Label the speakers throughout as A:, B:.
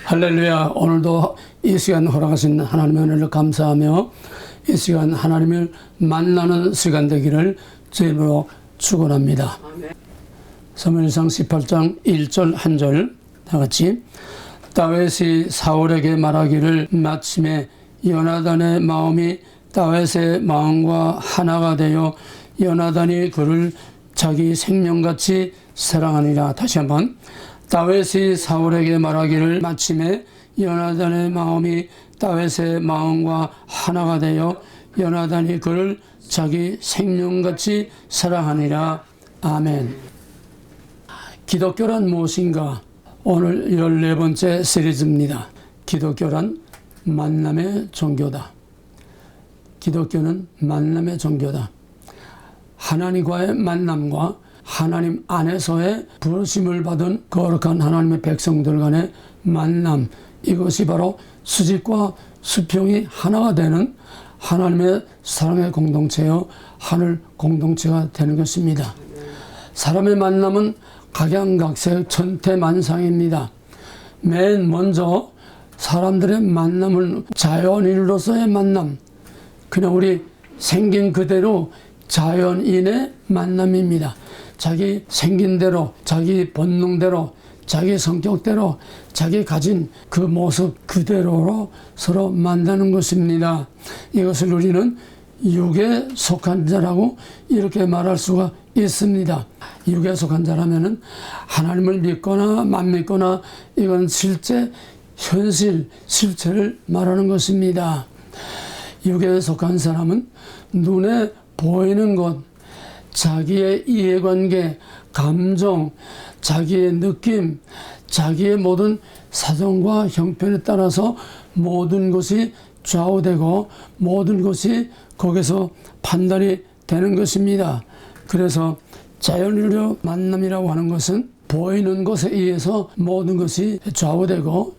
A: 할렐루야. 오늘도 이 시간 허락하신 하나님의 은혜를 감사하며 이 시간 하나님을 만나는 시간 되기를 주님으로 축원합니다. 사무엘상 18장 1절 한 절 다 같이. 다윗이 사울에게 말하기를 마침에 요나단의 마음이 다윗의 마음과 하나가 되어 요나단이 그를 자기 생명같이 사랑하니라. 다시 한번. 다윗이 사울에게 말하기를 마침에 요나단의 마음이 다윗의 마음과 하나가 되어 요나단이 그를 자기 생명같이 사랑하니라. 아멘. 기독교란 무엇인가? 오늘 14번째 시리즈입니다. 기독교란 만남의 종교다. 기독교는 만남의 종교다. 하나님과의 만남과 하나님 안에서의 부르심을 받은 거룩한 하나님의 백성들 간의 만남, 이것이 바로 수직과 수평이 하나가 되는 하나님의 사랑의 공동체요 하늘 공동체가 되는 것입니다. 사람의 만남은 각양각색 천태만상입니다. 맨 먼저 사람들의 만남은 자연인으로서의 만남, 그냥 우리 생긴 그대로 자연인의 만남입니다. 자기 생긴 대로, 자기 본능대로, 자기 성격대로, 자기 가진 그 모습 그대로로 서로 만나는 것입니다. 이것을 우리는 육에 속한 자라고 이렇게 말할 수가 있습니다. 육에 속한 자라면은 하나님을 믿거나 안 믿거나 이건 실제, 현실, 실체를 말하는 것입니다. 육에 속한 사람은 눈에 보이는 것, 자기의 이해관계, 감정, 자기의 느낌, 자기의 모든 사정과 형편에 따라서 모든 것이 좌우되고 모든 것이 거기서 판단이 되는 것입니다. 그래서 자연인의 만남이라고 하는 것은 보이는 것에 의해서 모든 것이 좌우되고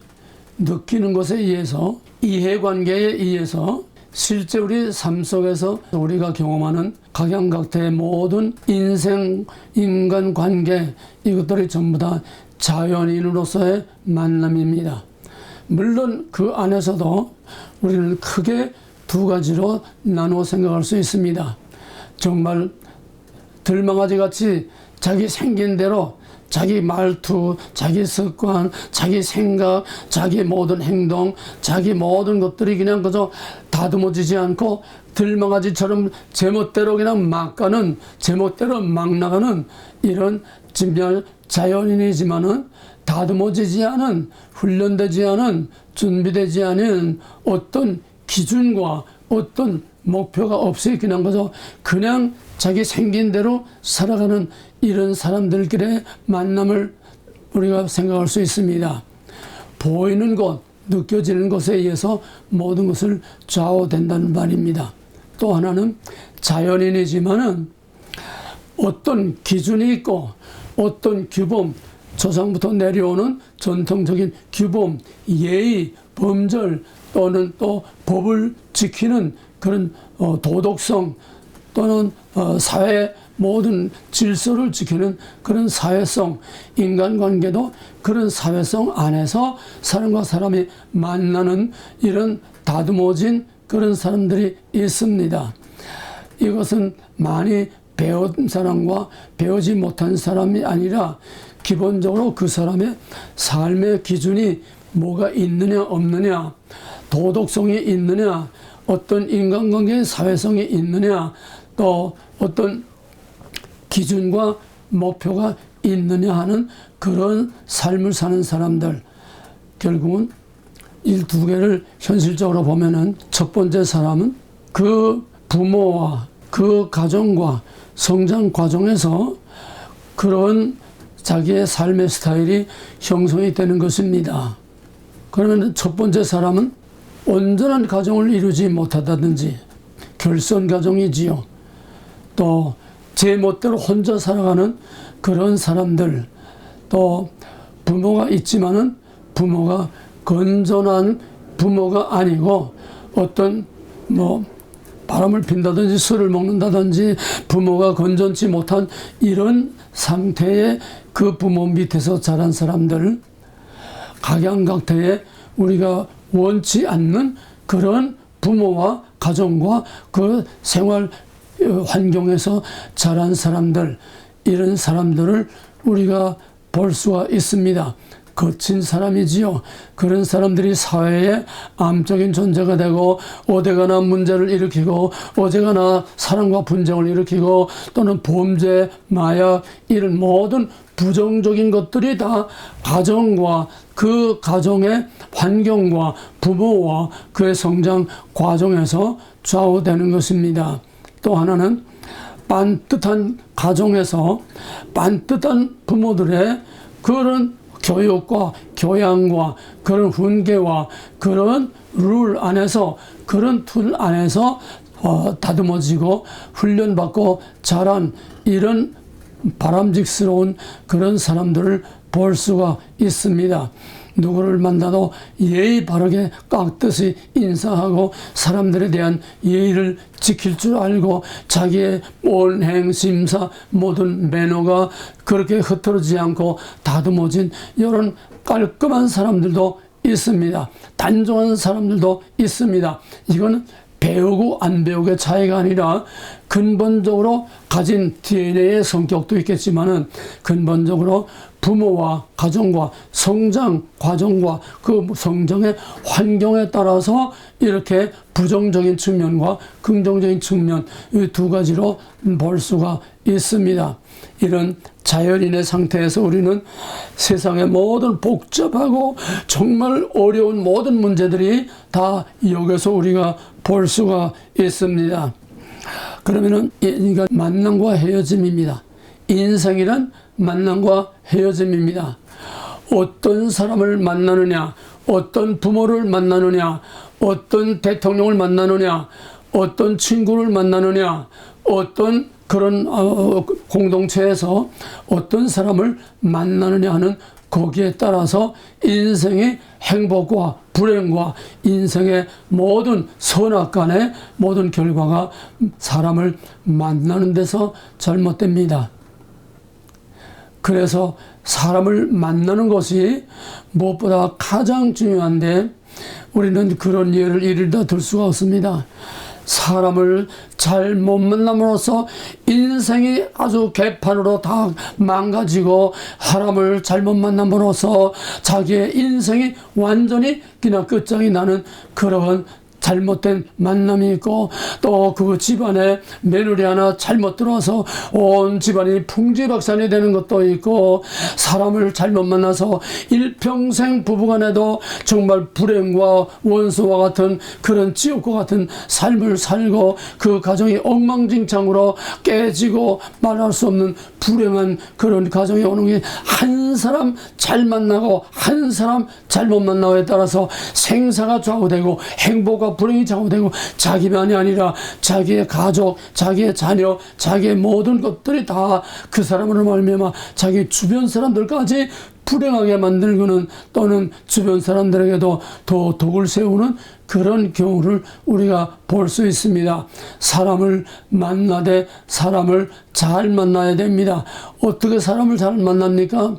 A: 느끼는 것에 의해서 이해관계에 의해서 실제 우리 삶 속에서 우리가 경험하는 각양각태의 모든 인생, 인간관계, 이것들이 전부 다 자연인으로서의 만남입니다. 물론 그 안에서도 우리는 크게 두 가지로 나누어 생각할 수 있습니다. 정말 들망아지같이 자기 생긴 대로 자기 말투, 자기 습관, 자기 생각, 자기 모든 행동, 자기 모든 것들이 그냥 그저 다듬어지지 않고 들망아지처럼 제멋대로 그냥 막 가는, 제멋대로 막 나가는 이런 진별 자연인이지만은 다듬어지지 않은, 훈련되지 않은, 준비되지 않은 어떤 기준과 어떤 목표가 없이 그냥 자기 생긴 대로 살아가는 이런 사람들끼리의 만남을 우리가 생각할 수 있습니다. 보이는 것, 느껴지는 것에 의해서 모든 것을 좌우된다는 말입니다. 또 하나는 자연인이지만은 어떤 기준이 있고 어떤 규범, 조상부터 내려오는 전통적인 규범, 예의, 범절 또는 또 법을 지키는 그런 도덕성 또는 사회 모든 질서를 지키는 그런 사회성, 인간관계도 그런 사회성 안에서 사람과 사람이 만나는 이런 다듬어진 그런 사람들이 있습니다. 이것은 많이 배운 사람과 배우지 못한 사람이 아니라 기본적으로 그 사람의 삶의 기준이 뭐가 있느냐 없느냐, 도덕성이 있느냐, 어떤 인간관계의 사회성이 있느냐, 또 어떤 기준과 목표가 있느냐 하는 그런 삶을 사는 사람들, 결국은 이 두 개를 현실적으로 보면은 첫 번째 사람은 그 부모와 그 가정과 성장 과정에서 그런 자기의 삶의 스타일이 형성이 되는 것입니다. 그러면 첫 번째 사람은 온전한 가정을 이루지 못하다든지 결손 가정이지요. 또 제 멋대로 혼자 살아가는 그런 사람들, 또 부모가 있지만은 부모가 건전한 부모가 아니고 어떤 바람을 핀다든지 술을 먹는다든지 부모가 건전치 못한 이런 상태의 그 부모 밑에서 자란 사람들, 각양각태의 우리가 원치 않는 그런 부모와 가정과 그 생활 환경에서 자란 사람들, 이런 사람들을 우리가 볼 수가 있습니다. 거친 사람이지요. 그런 사람들이 사회에 암적인 존재가 되고 어디가나 문제를 일으키고 어디가나 사랑과 분쟁을 일으키고 또는 범죄, 마약 이런 모든 부정적인 것들이 다 가정과 그 가정의 환경과 부모와 그의 성장 과정에서 좌우되는 것입니다. 또 하나는 반듯한 가정에서 반듯한 부모들의 그런 교육과 교양과 그런 훈계와 그런 룰 안에서 그런 틀 안에서 다듬어지고 훈련받고 자란 이런 바람직스러운 그런 사람들을 볼 수가 있습니다. 누구를 만나도 예의 바르게 깍듯이 인사하고 사람들에 대한 예의를 지킬 줄 알고 자기의 언행, 심사, 모든 매너가 그렇게 흐트러지지 않고 다듬어진 이런 깔끔한 사람들도 있습니다. 단정한 사람들도 있습니다. 이건 배우고 안 배우고의 차이가 아니라 근본적으로 가진 DNA의 성격도 있겠지만은 근본적으로 부모와 가정과 성장 과정과 그 성장의 환경에 따라서 이렇게 부정적인 측면과 긍정적인 측면 이 두 가지로 볼 수가 있습니다. 이런 자연인의 상태에서 우리는 세상의 모든 복잡하고 정말 어려운 모든 문제들이 다 여기서 우리가 볼 수가 있습니다. 그러면은 인간 만남과 헤어짐입니다. 인생이란 만남과 헤어짐입니다. 어떤 사람을 만나느냐, 어떤 부모를 만나느냐, 어떤 대통령을 만나느냐, 어떤 친구를 만나느냐, 어떤 그런 공동체에서 어떤 사람을 만나느냐 하는 거기에 따라서 인생의 행복과 불행과 인생의 모든 선악간의 모든 결과가 사람을 만나는 데서 잘못됩니다. 그래서 사람을 만나는 것이 무엇보다 가장 중요한데 우리는 그런 예를 이르다 들 수가 없습니다. 사람을 잘못 만남으로써 인생이 아주 개판으로 다 망가지고 사람을 잘못 만남으로써 자기의 인생이 완전히 그냥 끝장이 나는 그러한 잘못된 만남이 있고 또 그 집안에 며느리 하나 잘못 들어와서 온 집안이 풍지박산이 되는 것도 있고 사람을 잘못 만나서 일평생 부부간에도 정말 불행과 원수와 같은 그런 지옥과 같은 삶을 살고 그 가정이 엉망진창으로 깨지고 말할 수 없는 불행한 그런 가정이 오는 게 한 사람 잘 만나고 한 사람 잘못 만나고에 따라서 생사가 좌우되고 행복과 불행이 좌우되고 자기만이 아니라 자기의 가족, 자기의 자녀, 자기의 모든 것들이 다 그 사람으로 말미암아 자기 주변 사람들까지 불행하게 만들고는 또는 주변 사람들에게도 더 독을 세우는 그런 경우를 우리가 볼 수 있습니다. 사람을 만나되 사람을 잘 만나야 됩니다. 어떻게 사람을 잘 만납니까?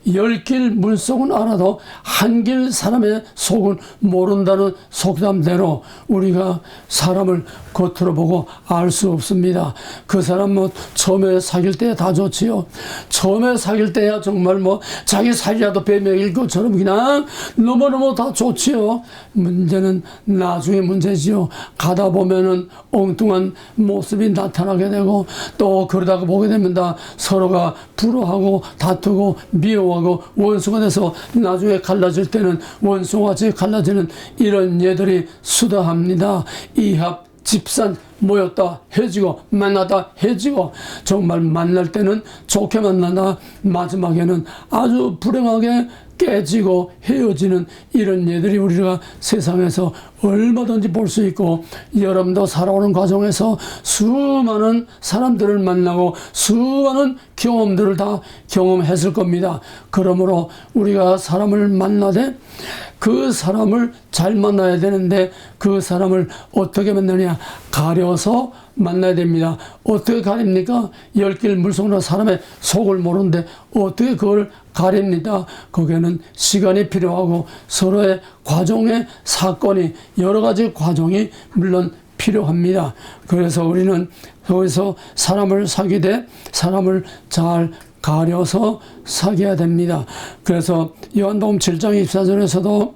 A: 10길 물속은 알아도 한 길 사람의 속은 모른다는 속담대로 우리가 사람을 겉으로 보고 알 수 없습니다. 그 사람 뭐 처음에 사귈 때 다 좋지요. 처음에 사귈 때야 정말 뭐 자기 살이라도 배먹일 것처럼 그냥 너무너무 다 좋지요. 문제는 나중에 문제지요. 가다 보면은 엉뚱한 모습이 나타나게 되고 또 그러다가 보게 되면 다 서로가 불화하고 다투고 미워하고 원수가 돼서 나중에 갈라질 때는 원수같이 갈라지는 이런 예들이 수다합니다. 이합 집산 모였다 헤어지고 만나다 헤어지고 정말 만날 때는 좋게 만나다 마지막에는 아주 불행하게 깨지고 헤어지는 이런 예들이 우리가 세상에서 얼마든지 볼 수 있고 여러분도 살아오는 과정에서 수많은 사람들을 만나고 수많은 경험들을 다 경험했을 겁니다. 그러므로 우리가 사람을 만나되 그 사람을 잘 만나야 되는데 그 사람을 어떻게 만나느냐 가려 가려서 만나야 됩니다. 어떻게 가립니까? 열길 물속으로 사람의 속을 모르는데 어떻게 그걸 가립니다. 거기에는 시간이 필요하고 서로의 과정의 사건이 여러 가지 과정이 물론 필요합니다. 그래서 우리는 거기서 사람을 사귀되 사람을 잘 가려서 사귀어야 됩니다. 그래서 요한복음 7장 24절에서도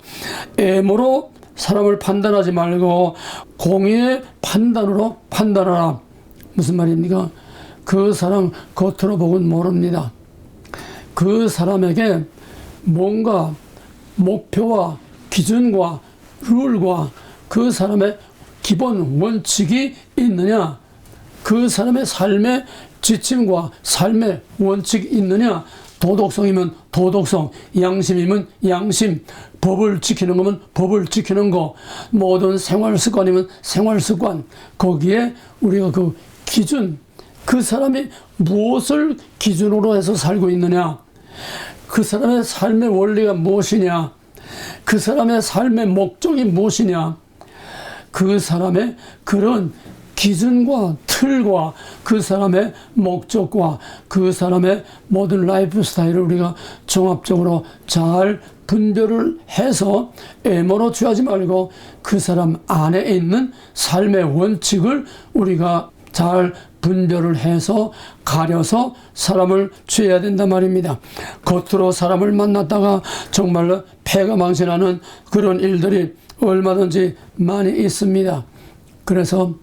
A: 애모로 사람을 판단하지 말고 공의의 판단으로 판단하라. 무슨 말입니까? 그 사람 겉으로 보고는 모릅니다. 그 사람에게 뭔가 목표와 기준과 룰과 그 사람의 기본 원칙이 있느냐, 그 사람의 삶의 지침과 삶의 원칙이 있느냐, 도덕성이면 도덕성, 양심이면 양심, 법을 지키는 거면 법을 지키는 거, 모든 생활 습관이면 생활 습관, 거기에 우리가 그 기준, 그 사람이 무엇을 기준으로 해서 살고 있느냐, 그 사람의 삶의 원리가 무엇이냐, 그 사람의 삶의 목적이 무엇이냐, 그 사람의 그런 기준과 틀과 그 사람의 목적과 그 사람의 모든 라이프 스타일을 우리가 종합적으로 잘 분별을 해서 애모로 취하지 말고 그 사람 안에 있는 삶의 원칙을 우리가 잘 분별을 해서 가려서 사람을 취해야 된단 말입니다. 겉으로 사람을 만났다가 정말로 폐가 망신하는 그런 일들이 얼마든지 많이 있습니다. 그래서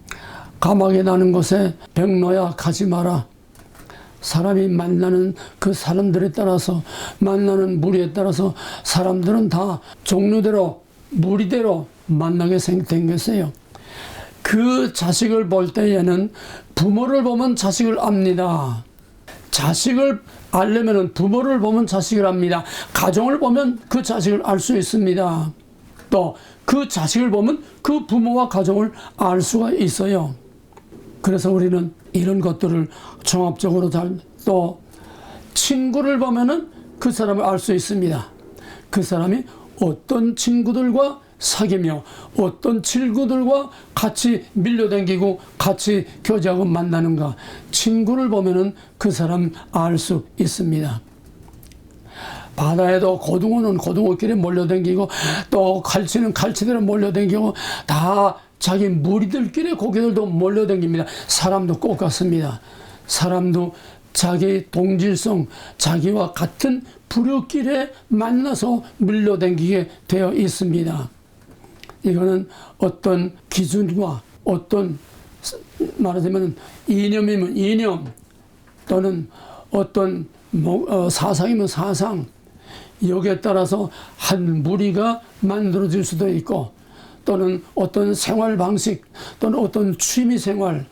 A: 까마귀 나는 곳에 백로야 가지 마라. 사람이 만나는 그 사람들에 따라서, 만나는 무리에 따라서 사람들은 다 종류대로 무리대로 만나게 생겼어요. 그 자식을 볼 때에는 부모를 보면 자식을 압니다. 자식을 알려면 부모를 보면 자식을 압니다. 가정을 보면 그 자식을 알 수 있습니다. 또 그 자식을 보면 그 부모와 가정을 알 수가 있어요. 그래서 우리는 이런 것들을 종합적으로 또 친구를 보면은 그 사람을 알 수 있습니다. 그 사람이 어떤 친구들과 사귀며 어떤 친구들과 같이 밀려다니고 같이 교제하고 만나는가, 친구를 보면은 그 사람 알 수 있습니다. 바다에도 고등어는 고등어끼리 몰려다니고 또 갈치는 갈치대로 몰려다니고 다 자기 무리들끼리 고기들도 몰려다닙니다. 사람도 똑같습니다. 사람도 자기 동질성, 자기와 같은 부류끼리 만나서 밀려다니게 되어 있습니다. 이거는 어떤 기준과 어떤 말하자면 이념이면 이념 또는 어떤 사상이면 사상, 여기에 따라서 한 무리가 만들어질 수도 있고 또는 어떤 생활 방식 또는 어떤 취미 생활,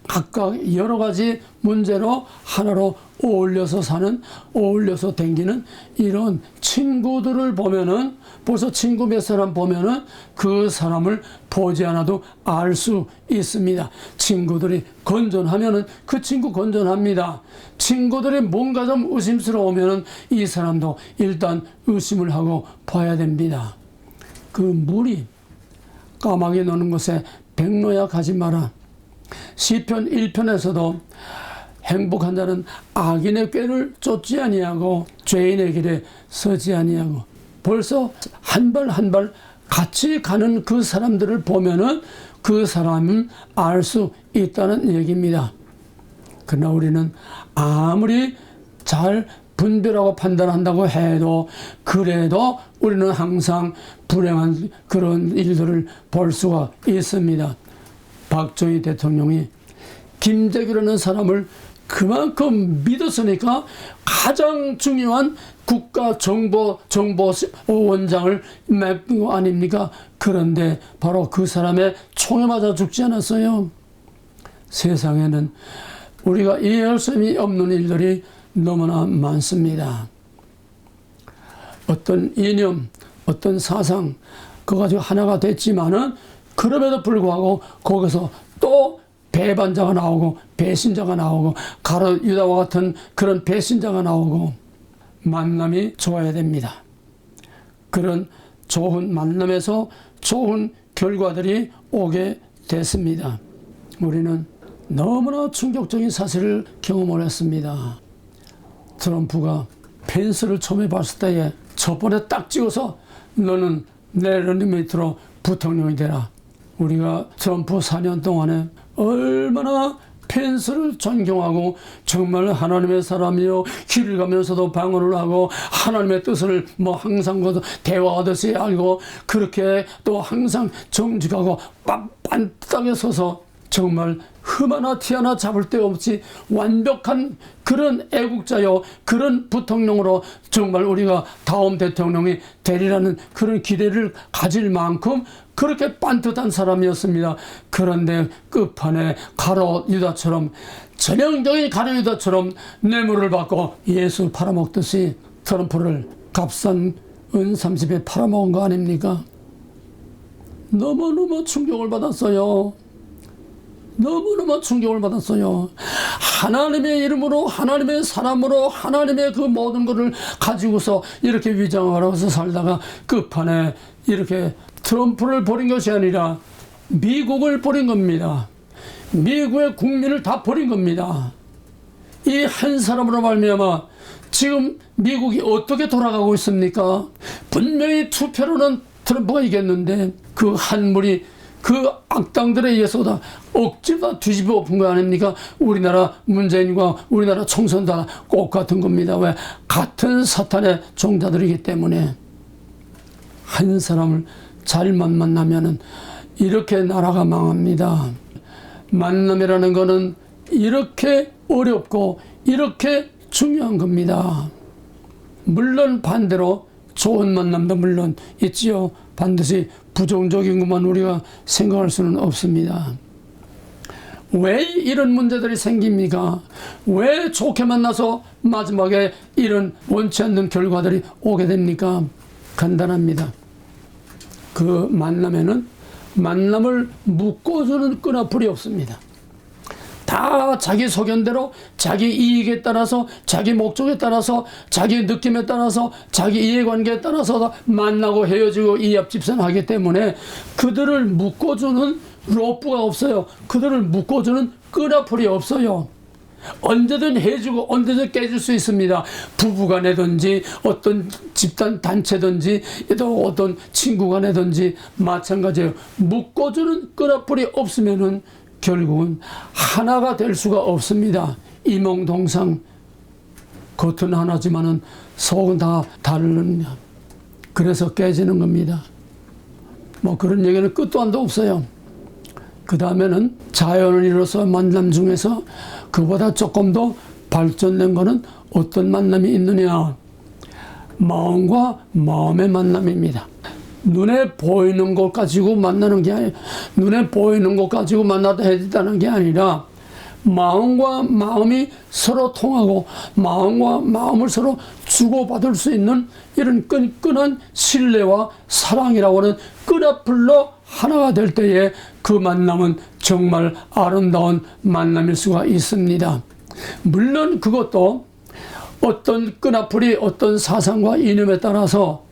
A: 각각 여러 가지 문제로 하나로 어울려서 사는, 어울려서 댕기는 이런 친구들을 보면은, 벌써 친구 몇 사람 보면은 그 사람을 보지 않아도 알 수 있습니다. 친구들이 건전하면은 그 친구 건전합니다. 친구들이 뭔가 좀 의심스러우면은 이 사람도 일단 의심을 하고 봐야 됩니다. 그 무리, 까마귀 노는 곳에 백로야 가지 마라. 시편 1편에서도 행복한 자는 악인의 꾀를 쫓지 아니하고 죄인의 길에 서지 아니하고, 벌써 한 발 한 발 같이 가는 그 사람들을 보면은 그 사람은 알 수 있다는 얘기입니다. 그러나 우리는 아무리 잘 분별하고 판단한다고 해도 그래도 우리는 항상 불행한 그런 일들을 볼 수가 있습니다. 박정희 대통령이 김재규라는 사람을 그만큼 믿었으니까 가장 중요한 국가정보원장을 맺은 거 아닙니까? 그런데 바로 그 사람의 총에 맞아 죽지 않았어요. 세상에는 우리가 이해할 수 없는 일들이 너무나 많습니다. 어떤 이념, 어떤 사상, 그거 가지고 하나가 됐지만은 그럼에도 불구하고 거기서 또 배반자가 나오고 배신자가 나오고 가룟 유다와 같은 그런 배신자가 나오고, 만남이 좋아야 됩니다. 그런 좋은 만남에서 좋은 결과들이 오게 됐습니다. 우리는 너무나 충격적인 사실을 경험을 했습니다. 트럼프가 펜스를 처음에 봤을 때에 첫 번에 딱 찍어서 너는 내 러닝메이트로 부통령이 되라. 우리가 트럼프 4년 동안에 얼마나 펜스를 존경하고 정말 하나님의 사람이요 길을 가면서도 방언을 하고 하나님의 뜻을 항상 대화하듯이 알고 그렇게 또 항상 정직하고 빤딱하게 서서 정말 흠 하나 티 하나 잡을 데 없이 완벽한 그런 애국자요 그런 부통령으로 정말 우리가 다음 대통령이 되리라는 그런 기대를 가질 만큼 그렇게 빤듯한 사람이었습니다. 그런데 끝판에 가룟 유다처럼 전형적인 가룟 유다처럼 뇌물을 받고 예수 팔아먹듯이 트럼프를 값싼 은 30에 팔아먹은 거 아닙니까? 너무너무 충격을 받았어요. 너무너무 충격을 받았어요. 하나님의 이름으로 하나님의 사람으로 하나님의 그 모든 것을 가지고서 이렇게 위장하면서 살다가 끝판에 이렇게 트럼프를 버린 것이 아니라 미국을 버린 겁니다. 미국의 국민을 다 버린 겁니다. 이 한 사람으로 말미암아 지금 미국이 어떻게 돌아가고 있습니까? 분명히 투표로는 트럼프가 이겼는데 그 한물이 그 악당들에 의해서 다 억지로 뒤집어 엎은 거 아닙니까? 우리나라 문재인과 우리나라 총선 다 똑같은 겁니다. 왜? 같은 사탄의 종자들이기 때문에. 한 사람을 잘만 만나면은 이렇게 나라가 망합니다. 만남이라는 거는 이렇게 어렵고 이렇게 중요한 겁니다. 물론 반대로 좋은 만남도 물론 있지요. 반드시 부정적인 것만 우리가 생각할 수는 없습니다. 왜 이런 문제들이 생깁니까? 왜 좋게 만나서 마지막에 이런 원치 않는 결과들이 오게 됩니까? 간단합니다. 그 만남에는 만남을 묶어주는 끈앞풀이 없습니다. 다 자기 소견대로 자기 이익에 따라서 자기 목적에 따라서 자기 느낌에 따라서 자기 이해관계에 따라서 만나고 헤어지고 이합집산하기 때문에 그들을 묶어주는 로프가 없어요. 그들을 묶어주는 끈앞풀이 없어요. 언제든 해주고 언제든 깨질 수 있습니다. 부부간에든지 어떤 집단 단체든지 또 어떤 친구간에든지 마찬가지예요. 묶어주는 끈앞풀이 없으면은 결국은 하나가 될 수가 없습니다. 이몽동상 겉은 하나지만은 속은 다 다른, 그래서 깨지는 겁니다. 그런 얘기는 끝도 한도 없어요. 그 다음에는 자연을 이뤄서 만남 중에서 그보다 조금 더 발전된 거는 어떤 만남이 있느냐? 마음과 마음의 만남입니다. 눈에 보이는 것 가지고 만나는 게 아니라, 눈에 보이는 것 가지고 만나도 해야겠다는 게 아니라 마음과 마음이 서로 통하고 마음과 마음을 서로 주고받을 수 있는 이런 끈끈한 신뢰와 사랑이라고 하는 끈앞풀로 하나가 될 때에 그 만남은 정말 아름다운 만남일 수가 있습니다. 물론 그것도 어떤 끈앞풀이 어떤 사상과 이념에 따라서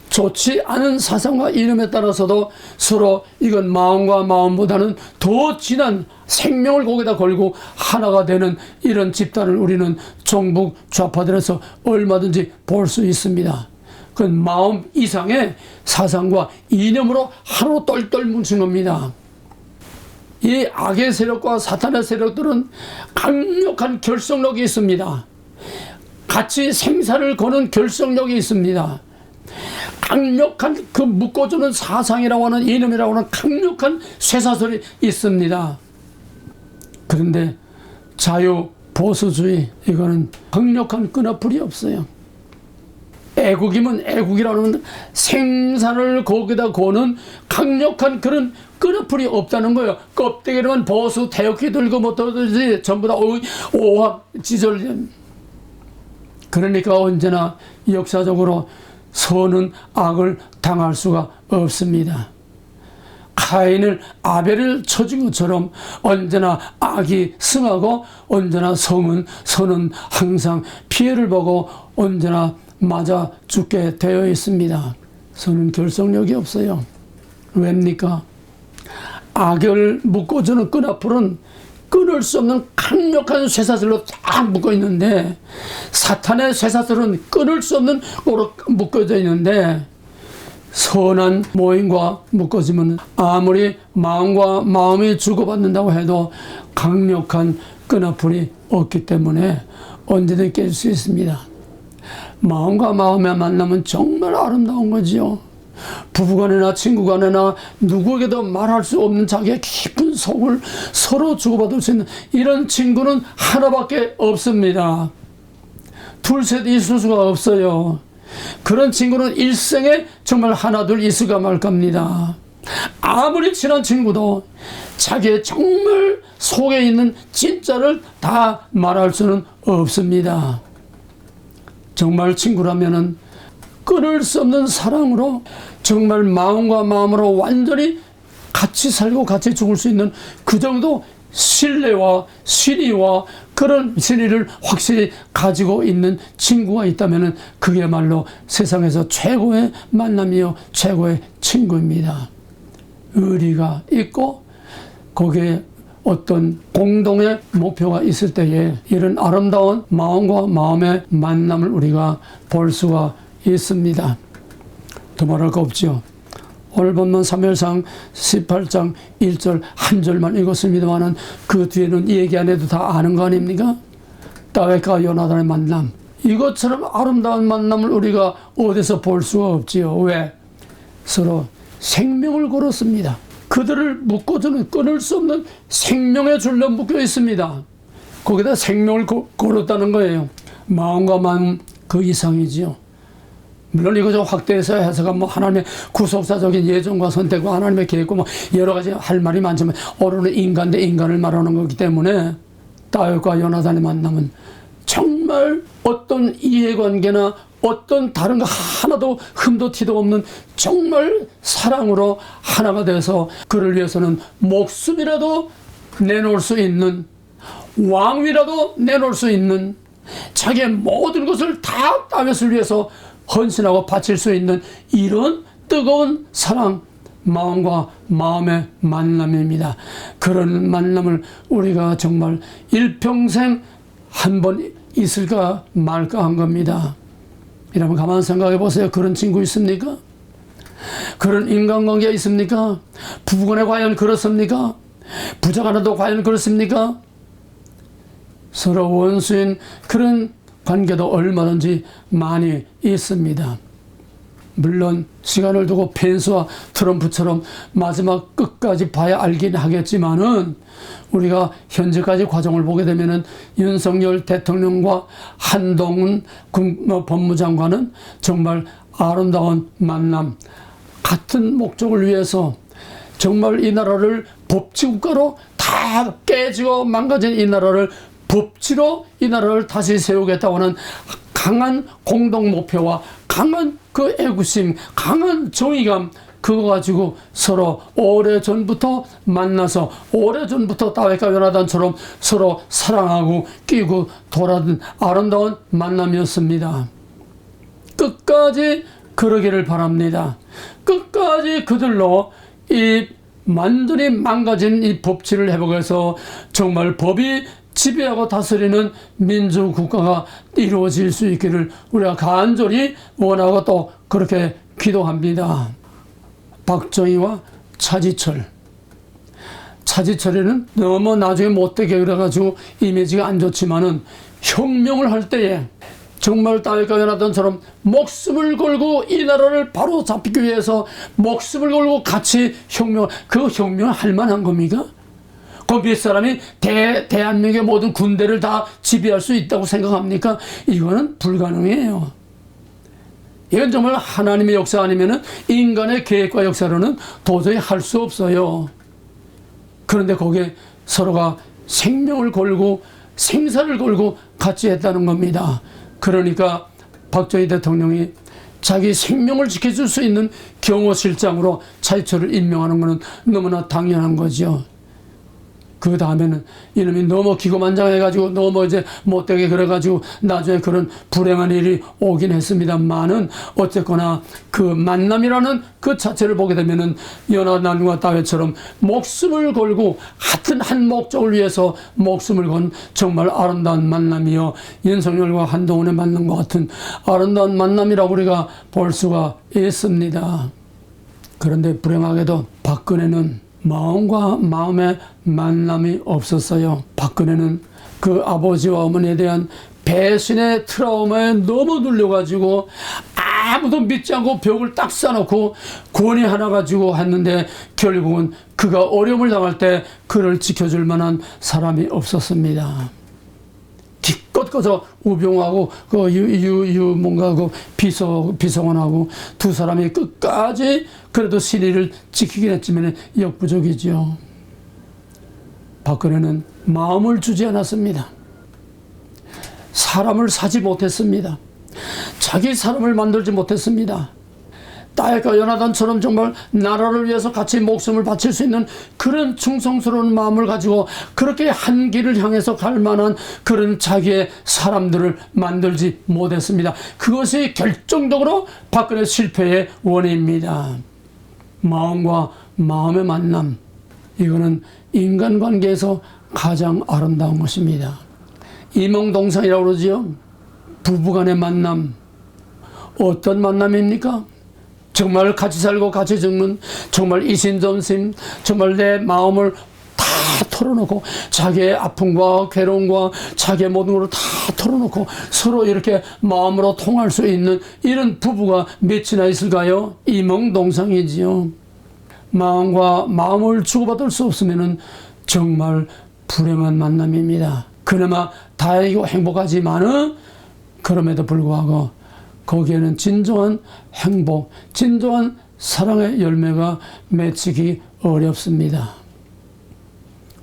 A: 좋지 않은 사상과 이념에 따라서도 서로 이건 마음과 마음보다는 더 진한 생명을 거기다 걸고 하나가 되는 이런 집단을 우리는 종북 좌파들에서 얼마든지 볼 수 있습니다. 그 마음 이상의 사상과 이념으로 하나로 똘똘 뭉친 겁니다. 이 악의 세력과 사탄의 세력들은 강력한 결속력이 있습니다. 같이 생사를 거는 결속력이 있습니다. 강력한 그 묶어주는 사상이라고 하는 이념이라고 하는 강력한 쇠사슬이 있습니다. 그런데 자유 보수주의 이거는 강력한 끈앞풀이 없어요. 애국이면 애국이라는 생사를 거기다 거는 강력한 그런 끈앞풀이 없다는 거예요. 껍데기로만 보수 태극기 들고 뭐든지 전부 다 오합 지절. 그러니까 언제나 역사적으로 선은 악을 당할 수가 없습니다. 카인을 아벨을 쳐준 것처럼 언제나 악이 승하고 언제나 선은 항상 피해를 보고 언제나 맞아 죽게 되어 있습니다. 선은 결속력이 없어요. 왜입니까? 악을 묶어주는 끈앞으로는 끊을 수 없는 강력한 쇠사슬로 딱 묶어 있는데, 사탄의 쇠사슬은 끊을 수 없는 으로 묶어져 있는데, 선한 모임과 묶어지면 아무리 마음과 마음이 주고받는다고 해도 강력한 끈앞이 없기 때문에 언제든 깰 수 있습니다. 마음과 마음의 만남은 정말 아름다운 거지요. 부부간이나 친구간이나 누구에게도 말할 수 없는 자기의 깊은 속을 서로 주고받을 수 있는 이런 친구는 하나밖에 없습니다. 둘, 셋 있을 수가 없어요. 그런 친구는 일생에 정말 하나, 둘 있을까 말까입니다. 아무리 친한 친구도 자기의 정말 속에 있는 진짜를 다 말할 수는 없습니다. 정말 친구라면은 끊을 수 없는 사랑으로 정말 마음과 마음으로 완전히 같이 살고 같이 죽을 수 있는 그 정도 신뢰와 신의와 그런 신의를 확실히 가지고 있는 친구가 있다면 그게야말로 세상에서 최고의 만남이요 최고의 친구입니다. 의리가 있고 거기에 어떤 공동의 목표가 있을 때에 이런 아름다운 마음과 마음의 만남을 우리가 볼 수가 있습니다. 더 말할 거 없죠. 오늘 본문 사무엘상 18장 1절 한 절만 읽었습니다만 그 뒤에는 얘기 안 해도 다 아는 거 아닙니까? 다윗과 요나단의 만남. 이것처럼 아름다운 만남을 우리가 어디서 볼 수가 없지요. 왜? 서로 생명을 걸었습니다. 그들을 묶어주는 끊을 수 없는 생명의 줄로 묶여 있습니다. 거기다 생명을 걸었다는 거예요. 마음과 마음 그 이상이지요. 물론 이거 좀 확대해서 해석하면 뭐 하나님의 구속사적인 예정과 선택과 하나님의 계획과 뭐 여러 가지 할 말이 많지만 오로는 인간 대 인간을 말하는 거기 때문에 다윗과 요나단의 만남은 정말 어떤 이해관계나 어떤 다른 거 하나도 흠도 티도 없는 정말 사랑으로 하나가 돼서 그를 위해서는 목숨이라도 내놓을 수 있는, 왕위라도 내놓을 수 있는, 자기의 모든 것을 다 다윗을 위해서 헌신하고 바칠 수 있는 이런 뜨거운 사랑, 마음과 마음의 만남입니다. 그런 만남을 우리가 정말 일평생 한 번 있을까 말까 한 겁니다. 여러분 가만 생각해 보세요. 그런 친구 있습니까? 그런 인간관계가 있습니까? 부부간에 과연 그렇습니까? 부자간에도 과연 그렇습니까? 서로 원수인 그런 관계도 얼마든지 많이 있습니다. 물론 시간을 두고 펜스와 트럼프처럼 마지막 끝까지 봐야 알긴 하겠지만은 우리가 현재까지 과정을 보게 되면은 윤석열 대통령과 한동훈 법무장관은 정말 아름다운 만남, 같은 목적을 위해서 정말 이 나라를 법치국가로 다 깨지고 망가진 이 나라를 법치로 이 나라를 다시 세우겠다고 하는 강한 공동 목표와 강한 그 애구심, 강한 정의감, 그거 가지고 서로 오래전부터 만나서 오래전부터 다윗과 요나단처럼 서로 사랑하고 끼고 돌아든 아름다운 만남이었습니다. 끝까지 그러기를 바랍니다. 끝까지 그들로 이 완전히 망가진 이 법치를 회복해서 정말 법이 지배하고 다스리는 민주국가가 이루어질 수 있기를 우리가 간절히 원하고 또 그렇게 기도합니다. 박정희와 차지철에는 너무 나중에 못되게 그래가지고 이미지가 안 좋지만은 혁명을 할 때에 정말 다윗과 요나단처럼 목숨을 걸고 이 나라를 바로 잡기 위해서 목숨을 걸고 같이 그 혁명을 할 만한 겁니까? 그 밑사람이 대한민국의 모든 군대를 다 지배할 수 있다고 생각합니까? 이거는 불가능해요. 이건 정말 하나님의 역사 아니면은 인간의 계획과 역사로는 도저히 할 수 없어요. 그런데 거기에 서로가 생명을 걸고 생사를 걸고 같이 했다는 겁니다. 그러니까 박정희 대통령이 자기 생명을 지켜줄 수 있는 경호실장으로 차이철을 임명하는 것은 너무나 당연한 거죠. 그 다음에는 이놈이 너무 기고만장해가지고 너무 이제 못되게 그래가지고 나중에 그런 불행한 일이 오긴 했습니다만은 어쨌거나 그 만남이라는 그 자체를 보게 되면은 요나단과 다윗처럼 목숨을 걸고 같은 한 목적을 위해서 목숨을 건 정말 아름다운 만남이요, 윤석열과 한동훈의 만남과 같은 아름다운 만남이라고 우리가 볼 수가 있습니다. 그런데 불행하게도 박근혜는 마음과 마음의 만남이 없었어요. 박근혜는 그 아버지와 어머니에 대한 배신의 트라우마에 너무 눌려가지고 아무도 믿지 않고 벽을 딱 쌓아놓고 권위 하나 가지고 했는데 결국은 그가 어려움을 당할 때 그를 지켜줄 만한 사람이 없었습니다. 기껏 거저 우병우하고 뭔가 비서관하고 두 사람이 끝까지 그래도 신의를 지키긴 했지만 역부족이죠. 박근혜는 마음을 주지 않았습니다. 사람을 사지 못했습니다. 자기 사람을 만들지 못했습니다. 다윗과 요나단처럼 정말 나라를 위해서 같이 목숨을 바칠 수 있는 그런 충성스러운 마음을 가지고 그렇게 한 길을 향해서 갈 만한 그런 자기의 사람들을 만들지 못했습니다. 그것이 결정적으로 박근혜 실패의 원인입니다. 마음과 마음의 만남, 이거는 인간관계에서 가장 아름다운 것입니다. 이몽동상이라고 그러지요. 부부간의 만남, 어떤 만남입니까? 정말 같이 살고 같이 죽는, 정말 이신전심, 정말 내 마음을 다 털어놓고 자기의 아픔과 괴로움과 자기의 모든 걸 다 털어놓고 서로 이렇게 마음으로 통할 수 있는 이런 부부가 몇이나 있을까요? 이몽동상이지요. 마음과 마음을 주고받을 수 없으면 정말 불행한 만남입니다. 그나마 다행이고 행복하지만은 그럼에도 불구하고 거기에는 진정한 행복, 진정한 사랑의 열매가 맺히기 어렵습니다.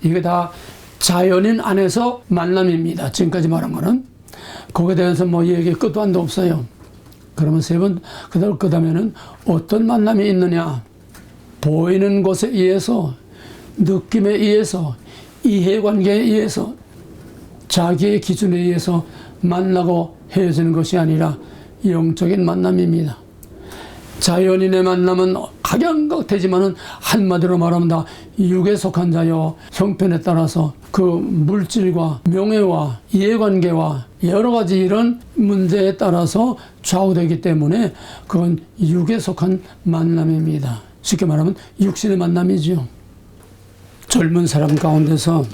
A: 이게 다 자연인 안에서 만남입니다. 지금까지 말한 거는. 거기에 대해서 뭐 얘기 끝도 한도 없어요. 그러면 세 번 그대로 끄다면은 어떤 만남이 있느냐? 보이는 것에 의해서, 느낌에 의해서, 이해관계에 의해서, 자기의 기준에 의해서 만나고 헤어지는 것이 아니라 영적인 만남입니다. 자연인의 만남은 각양각되지만은 한마디로 말하면 다 육에 속한 자요, 형편에 따라서 그 물질과 명예와 이해관계와 여러 가지 이런 문제에 따라서 좌우되기 때문에 그건 육에 속한 만남입니다. 쉽게 말하면 육신의 만남이죠. 젊은 사람 가운데서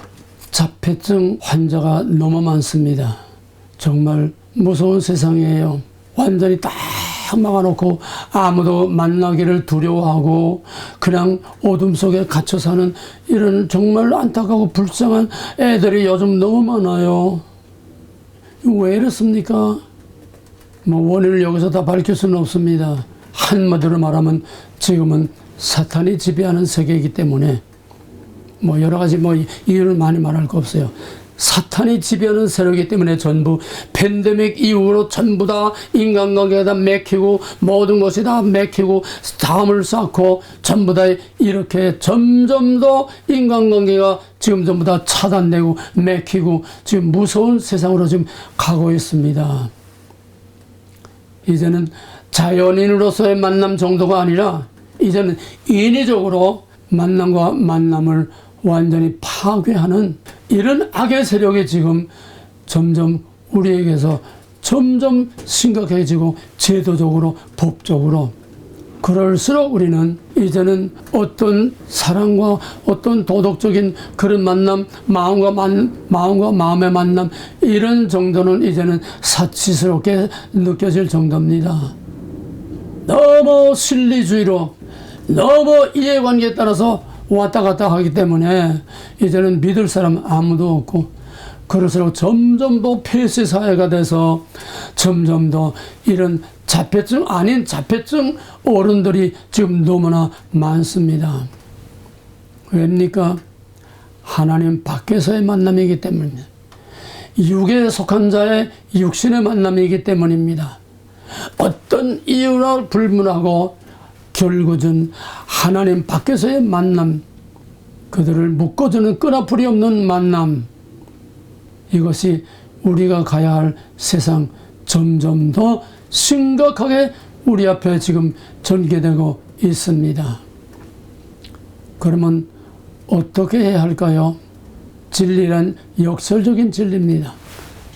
A: 자폐증 환자가 너무 많습니다. 정말 무서운 세상이에요. 완전히 딱 막아놓고 아무도 만나기를 두려워하고 그냥 어둠 속에 갇혀 사는 이런 정말 안타깝고 불쌍한 애들이 요즘 너무 많아요. 왜 이렇습니까? 뭐 원인을 여기서 다 밝힐 수는 없습니다. 한마디로 말하면 지금은 사탄이 지배하는 세계이기 때문에 뭐 여러 가지 뭐 이유를 많이 말할 거 없어요. 사탄이 지배하는 세력이기 때문에 전부 팬데믹 이후로 전부 다 인간관계가 다 맥히고 모든 것이 다 맥히고 담을 쌓고 전부 다 이렇게 점점 더 인간관계가 지금 전부 다 차단되고 맥히고 지금 무서운 세상으로 지금 가고 있습니다. 이제는 자연인으로서의 만남 정도가 아니라 이제는 인위적으로 만남과 만남을 완전히 파괴하는 이런 악의 세력이 지금 점점 우리에게서 점점 심각해지고 제도적으로 법적으로 그럴수록 우리는 이제는 어떤 사랑과 어떤 도덕적인 그런 만남, 마음과 마음의 만남 이런 정도는 이제는 사치스럽게 느껴질 정도입니다. 너무 실리주의로 너무 이해관계에 따라서 왔다 갔다 하기 때문에 이제는 믿을 사람 아무도 없고 그럴수록 점점 더 폐쇄 사회가 돼서 점점 더 이런 자폐증 아닌 자폐증 어른들이 지금 너무나 많습니다. 왜입니까? 하나님 밖에서의 만남이기 때문입니다. 육에 속한 자의 육신의 만남이기 때문입니다. 어떤 이유나 불문하고 결국은 하나님 밖에서의 만남, 그들을 묶어주는 끈아풀이 없는 만남, 이것이 우리가 가야 할 세상 점점 더 심각하게 우리 앞에 지금 전개되고 있습니다. 그러면 어떻게 해야 할까요? 진리란 역설적인 진리입니다.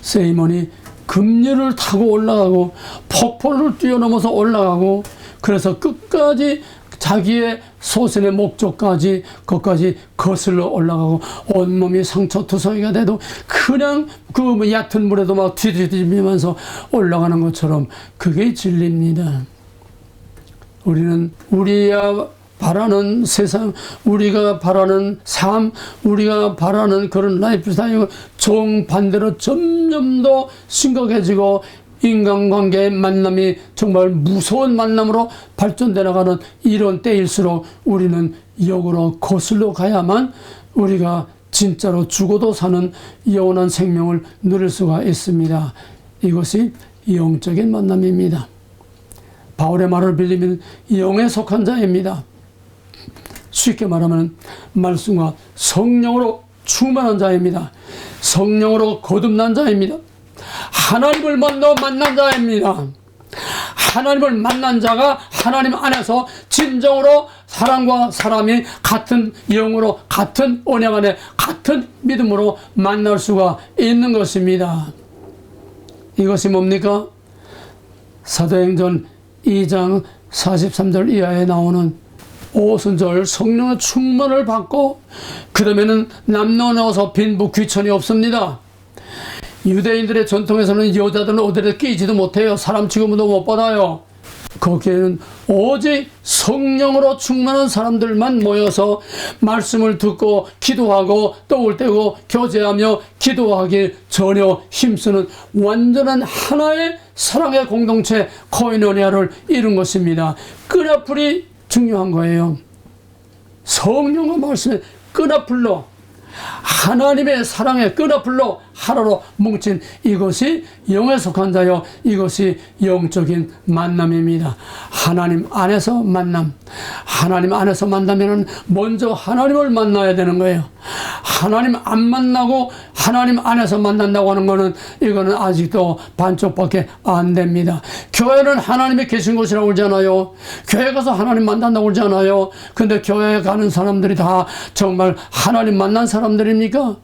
A: 세이몬이 급류를 타고 올라가고 폭포를 뛰어넘어서 올라가고, 그래서 끝까지 자기의 소신의 목적까지 거기까지 거슬러 올라가고 온몸이 상처투성이가 돼도 그냥 그 얕은 물에도 막 뒤집으면서 올라가는 것처럼, 그게 진리입니다. 우리는 우리가 바라는 세상, 우리가 바라는 삶, 우리가 바라는 그런 라이프 스타일이 정반대로 점점 더 심각해지고, 인간관계의 만남이 정말 무서운 만남으로 발전돼 나가는 이런 때일수록 우리는 역으로 거슬러 가야만 우리가 진짜로 죽어도 사는 영원한 생명을 누릴 수가 있습니다. 이것이 영적인 만남입니다. 바울의 말을 빌리면 영에 속한 자입니다. 쉽게 말하면 말씀과 성령으로 충만한 자입니다. 성령으로 거듭난 자입니다. 하나님을 먼저 만난 자입니다. 하나님을 만난 자가 하나님 안에서 진정으로 사람과 사람이 같은 영으로, 같은 언약 안에, 같은 믿음으로 만날 수가 있는 것입니다. 이것이 뭡니까? 사도행전 2장 43절 이하에 나오는 오순절 성령의 충만을 받고, 그러면은 남녀노소 빈부 귀천이 없습니다. 유대인들의 전통에서는 여자들은 어디에 끼지도 못해요. 사람 취급도 못 받아요. 거기에는 오직 성령으로 충만한 사람들만 모여서 말씀을 듣고 기도하고 떡을 떼고 교제하며 기도하길 전혀 힘쓰는 완전한 하나의 사랑의 공동체 코이노니아를 이룬 것입니다. 끈아풀이 중요한 거예요. 성령과 말씀의 끈아풀로, 하나님의 사랑의 끈아풀로 하나로 뭉친 이것이 영에 속한 자요, 이것이 영적인 만남입니다. 하나님 안에서 만남. 하나님 안에서 만나면 먼저 하나님을 만나야 되는 거예요. 하나님 안 만나고 하나님 안에서 만난다고 하는 거는, 이거는 아직도 반쪽밖에 안 됩니다. 교회는 하나님이 계신 곳이라고 그러잖아요. 교회 가서 하나님 만난다고 그러잖아요. 근데 교회 가는 사람들이 다 정말 하나님 만난 사람들입니까?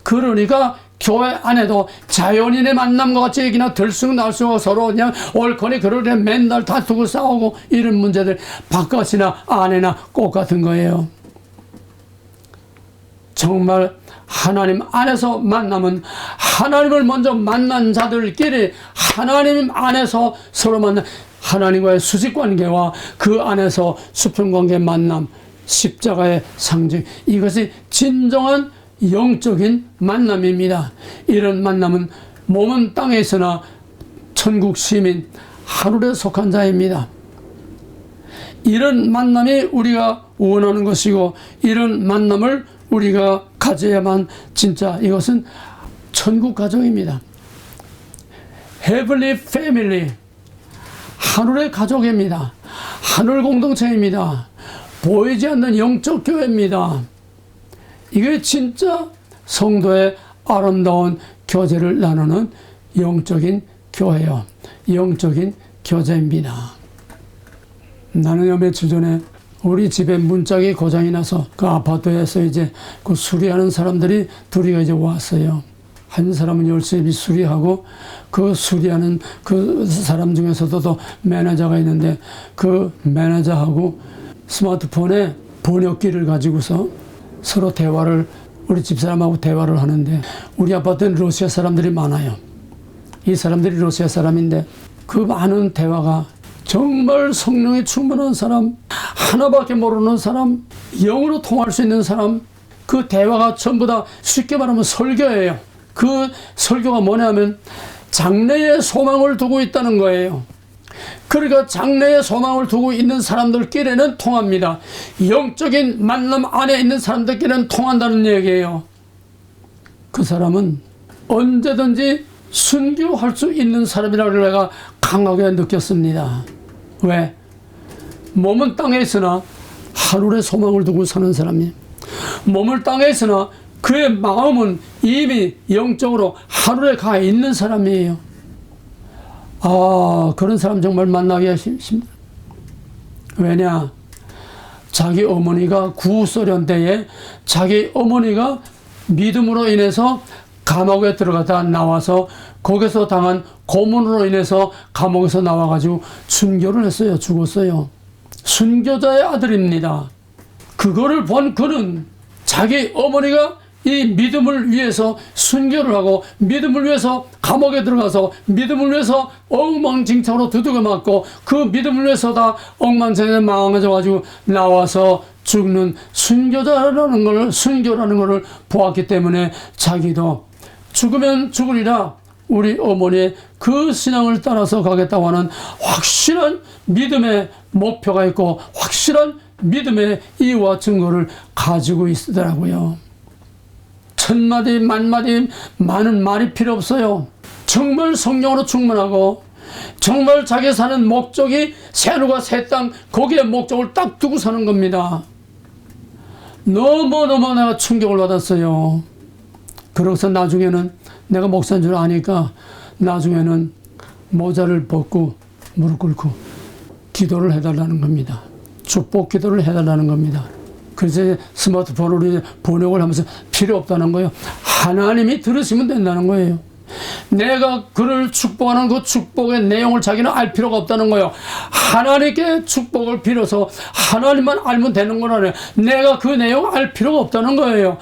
A: 그러니까 교회 안에도 자연인의 만남과 같이 그냥 들쑥날쑥 서로 그냥 옳거니 그러려 맨날 다투고 싸우고 이런 문제들 바깥이나 안에나 똑같은 거예요. 정말 하나님 안에서 만나면 하나님을 먼저 만난 자들끼리 하나님 안에서 서로 만나 하나님과의 수직관계와 그 안에서 수평관계 만남, 십자가의 상징, 이것이 진정한 영적인 만남입니다. 이런 만남은 몸은 땅에 있으나 천국 시민, 하늘에 속한 자입니다. 이런 만남이 우리가 원하는 것이고, 이런 만남을 우리가 가져야만 진짜 이것은 천국 가족입니다. Heavenly Family, 하늘의 가족입니다. 하늘 공동체입니다. 보이지 않는 영적 교회입니다. 이게 진짜 성도의 아름다운 교제를 나누는 영적인 교회요, 영적인 교제입니다. 나는 며칠 전에 우리 집에 문짝이 고장이 나서 그 아파트에서 이제 그 수리하는 사람들이 둘이가 이제 왔어요. 한 사람은 열심히 수리하고, 그 수리하는 그 사람 중에서도 또 매니저가 있는데, 그 매니저하고 스마트폰에 번역기를 가지고서 서로 대화를, 우리 집사람하고 대화를 하는데, 우리 아파트는 러시아 사람들이 많아요. 이 사람들이 러시아 사람인데 그 많은 대화가 정말 성령이 충만한 사람, 하나밖에 모르는 사람, 영으로 통할 수 있는 사람, 그 대화가 전부 다 쉽게 말하면 설교예요. 그 설교가 뭐냐면 장래에 소망을 두고 있다는 거예요. 그러니까 장래에 소망을 두고 있는 사람들끼리는 통합니다. 영적인 만남 안에 있는 사람들끼리는 통한다는 얘기예요. 그 사람은 언제든지 순교할 수 있는 사람이라고 내가 강하게 느꼈습니다. 왜? 몸은 땅에 있으나 하늘에 소망을 두고 사는 사람이, 몸을 땅에 있으나 그의 마음은 이미 영적으로 하늘에 가 있는 사람이에요. 그런 사람 정말 만나기 힘듭니다. 왜냐? 자기 어머니가 구소련 때에 자기 어머니가 믿음으로 인해서 감옥에 들어가다 나와서 거기서 당한 고문으로 인해서 감옥에서 나와가지고 순교를 했어요. 죽었어요. 순교자의 아들입니다. 그거를 본 그는 자기 어머니가 이 믿음을 위해서 순교를 하고 믿음을 위해서 감옥에 들어가서 믿음을 위해서 엉망진창으로 두들겨 맞고 그 믿음을 위해서 다 엉망진창에 망해져가지고 나와서 죽는 순교라는 것을 보았기 때문에 자기도 죽으면 죽으리라 우리 어머니의 그 신앙을 따라서 가겠다고 하는 확실한 믿음의 목표가 있고 확실한 믿음의 이유와 증거를 가지고 있더라고요. 천마디 만마디 많은 말이 필요 없어요. 정말 성령으로 충만하고 정말 자기 사는 목적이 새하늘과 새 땅 거기에 목적을 딱 두고 사는 겁니다. 너무너무 내가 충격을 받았어요. 그래서 나중에는 내가 목사인 줄 아니까 나중에는 모자를 벗고 무릎 꿇고 기도를 해달라는 겁니다. 축복 기도를 해달라는 겁니다. 그래서 스마트폰으로 번역을 하면서 필요 없다는 거예요. 하나님이 들으시면 된다는 거예요. 내가 그를 축복하는 그 축복의 내용을 자기는 알 필요가 없다는 거예요. 하나님께 축복을 빌어서 하나님만 알면 되는 거라네. 내가 그 내용 알 필요가 없다는 거예요.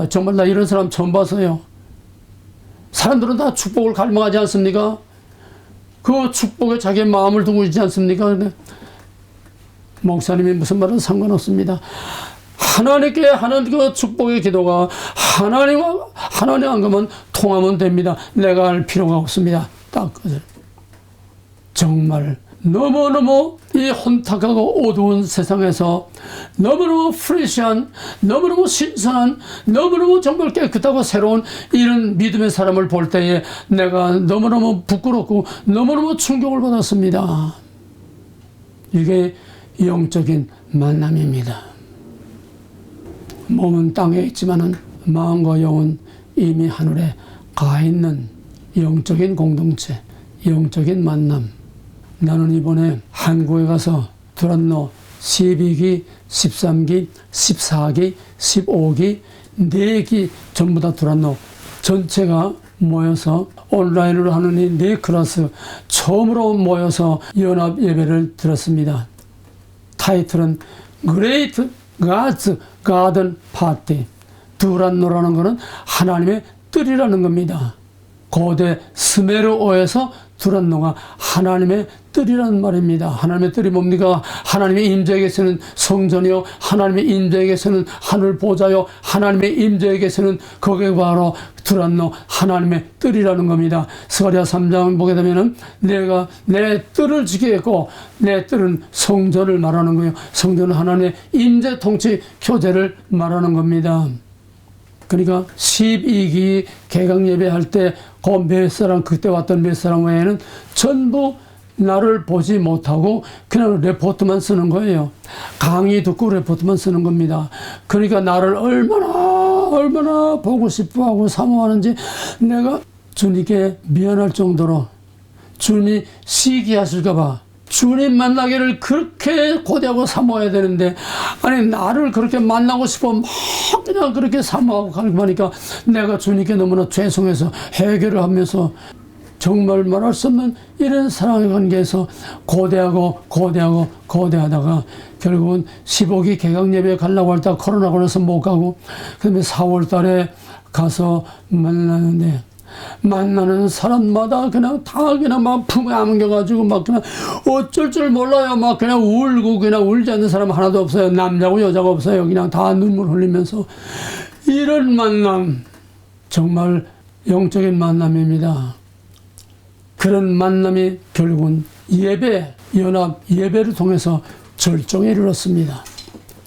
A: 정말 나 이런 사람 처음 봤어요. 사람들은 다 축복을 갈망하지 않습니까? 그 축복에 자기의 마음을 두고 있지 않습니까? 목사님이 무슨 말은 상관없습니다. 하나님께 하는 그 축복의 기도가 하나님 한가만 통하면 됩니다. 내가 알 필요가 없습니다. 딱 그죠. 정말 너무너무 이 혼탁하고 어두운 세상에서 너무너무 프레시한, 너무너무 신선한, 너무너무 정말 깨끗하고 새로운 이런 믿음의 사람을 볼 때에 내가 너무너무 부끄럽고 너무너무 충격을 받았습니다. 이게 영적인 만남입니다. 몸은 땅에 있지만은 마음과 영은 이미 하늘에 가 있는 영적인 공동체, 영적인 만남. 나는 이번에 한국에 가서 두란노 12기, 13기, 14기, 15기, 4기 전부 다 두란노 전체가 모여서 온라인으로 하는 이 4클래스 처음으로 모여서 연합 예배를 드렸습니다. 타이틀은 Great God's Garden Party. 두란노라는 것은 하나님의 뜰이라는 겁니다. 고대 스메르어에서 두란노가 하나님의 뜰이라는 말입니다. 하나님의 뜰이 뭡니까? 하나님의 임재에 계시는 성전이요, 하나님의 임재에 계시는 하늘 보좌요, 하나님의 임재에 계시는 거기에 바로 두란노 하나님의 뜰이라는 겁니다. 스가랴 3장 보게 되면은 내가 내 뜰을 지키겠고 내 뜰은 성전을 말하는 거예요. 성전은 하나님의 임재 통치 교제를 말하는 겁니다. 그러니까 12기 개강 예배할 때 그 몇 사람, 그때 왔던 몇 사람 외에는 전부 나를 보지 못하고 그냥 레포트만 쓰는 거예요. 강의 듣고 레포트만 쓰는 겁니다. 그러니까 나를 얼마나 보고 싶어하고 사모하는지 내가 주님께 미안할 정도로 주님이 시기하실까봐 주님 만나기를 그렇게 고대하고 사모해야 되는데, 아니 나를 그렇게 만나고 싶어 막 그냥 그렇게 사모하고 가려고 하니까 내가 주님께 너무나 죄송해서 해결을 하면서 정말 말할 수 없는 이런 사랑의 관계에서 고대하다가 결국은 15기 개강 예배에 가려고 할 때 코로나 걸려서 못 가고, 그 다음에 4월 달에 가서 만나는데 만나는 사람마다 그냥 다 그냥 막 품에 안겨가지고 막 그냥 어쩔 줄 몰라요. 막 그냥 울고 그냥 울지 않는 사람 하나도 없어요. 남자고 여자가 없어요. 그냥 다 눈물 흘리면서. 이런 만남 정말 영적인 만남입니다. 그런 만남이 결국은 연합 예배를 통해서 절정에 이르렀습니다.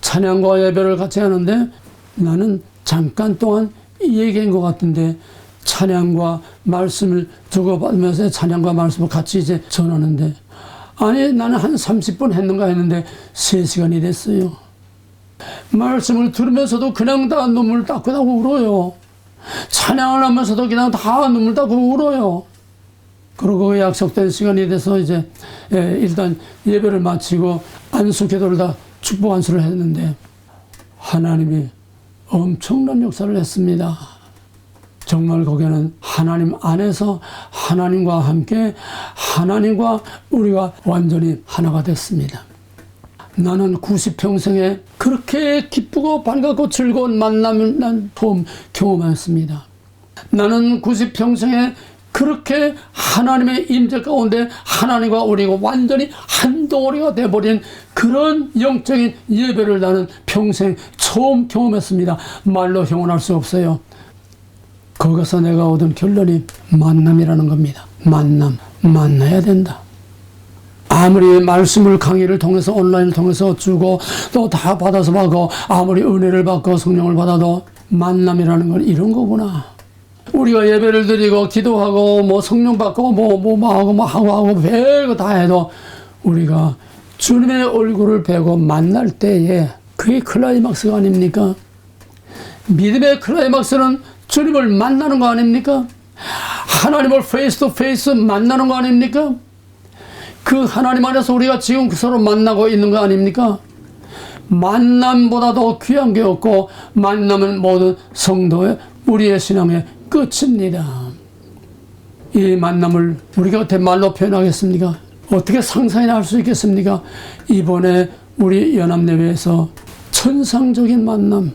A: 찬양과 예배를 같이 하는데 나는 잠깐 동안 얘기한 것 같은데 찬양과 말씀을 주고받으면서 찬양과 말씀을 같이 이제 전하는데, 아니 나는 한 30분 했는가 했는데 3시간이 됐어요. 말씀을 들으면서도 그냥 다 눈물 닦고 울어요. 찬양을 하면서도 그냥 다 눈물 닦고 울어요. 그리고 그 약속된 시간이 돼서 이제 일단 예배를 마치고 안수 기도를 다 축복 안수를 했는데 하나님이 엄청난 역사를 했습니다. 정말 거기는 하나님 안에서 하나님과 함께 하나님과 우리가 완전히 하나가 됐습니다. 나는 90평생에 그렇게 기쁘고 반갑고 즐거운 만남을 난 처음 경험했습니다. 나는 90평생에 그렇게 하나님의 임재 가운데 하나님과 우리가 완전히 한 덩어리가 돼버린 그런 영적인 예배를 나는 평생 처음 경험했습니다. 말로 형언할 수 없어요. 거기서 내가 얻은 결론이 만남이라는 겁니다. 만나야 된다. 아무리 말씀을 강의를 통해서 온라인을 통해서 주고 또 다 받아서 받고 아무리 은혜를 받고 성령을 받아도 만남이라는 건 이런 거구나. 우리가 예배를 드리고 기도하고 뭐 성령 받고 뭐 하고 별거 다 해도 우리가 주님의 얼굴을 뵈고 만날 때에 그게 클라이막스가 아닙니까? 믿음의 클라이막스는 주님을 만나는 거 아닙니까? 하나님을 페이스 투 페이스 만나는 거 아닙니까? 그 하나님 안에서 우리가 지금 서로 만나고 있는 거 아닙니까? 만남보다 더 귀한 게 없고 만남은 모든 성도의 우리의 신앙의 끝입니다. 이 만남을 우리가 어떻게 말로 표현하겠습니까? 어떻게 상상이나 할 수 있겠습니까? 이번에 우리 연합예배에서 천상적인 만남,